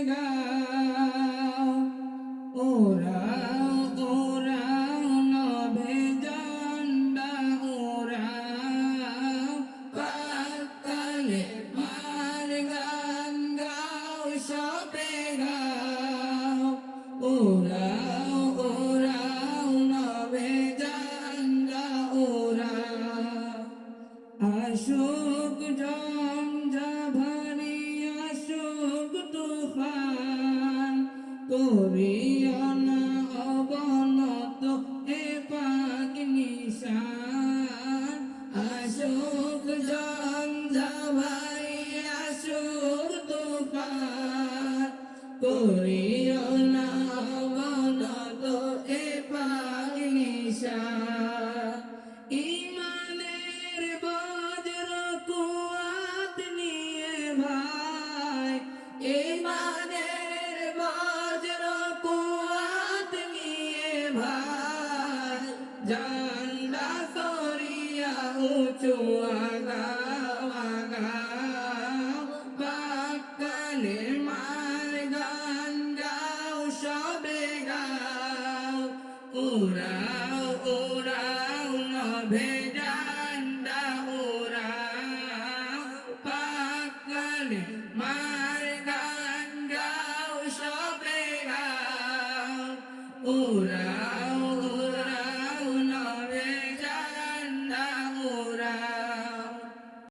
গাও ওরাও ওরাও নভে ঝান্ডা ওরাও পাকালে মার গান গাও সবে গাও ওরাও ওরাও নভে ঝান্ডা ওরাও আশুক ঝঞ্ঝা ভারী আশুক তুফান করিও না অবনত এ পাক নিশান আশুক ঝঞ্ঝা ভারী আশুক তুফান করিও না অবনত এ পাক নিশান ইমানের বজ্র কুয়াত নিয়ে ভাই ইমানের বজ্র কুয়াত নিয়ে ভাই ঝান্ডা সরিয়া উঁচু আগাও আগাও বাক্কালে মার গান গাও সবে গাও উড়াও উড়াও নভে ঝান্ডা উড়াও পাকালে মার গান গাও সবে গাও উড়াও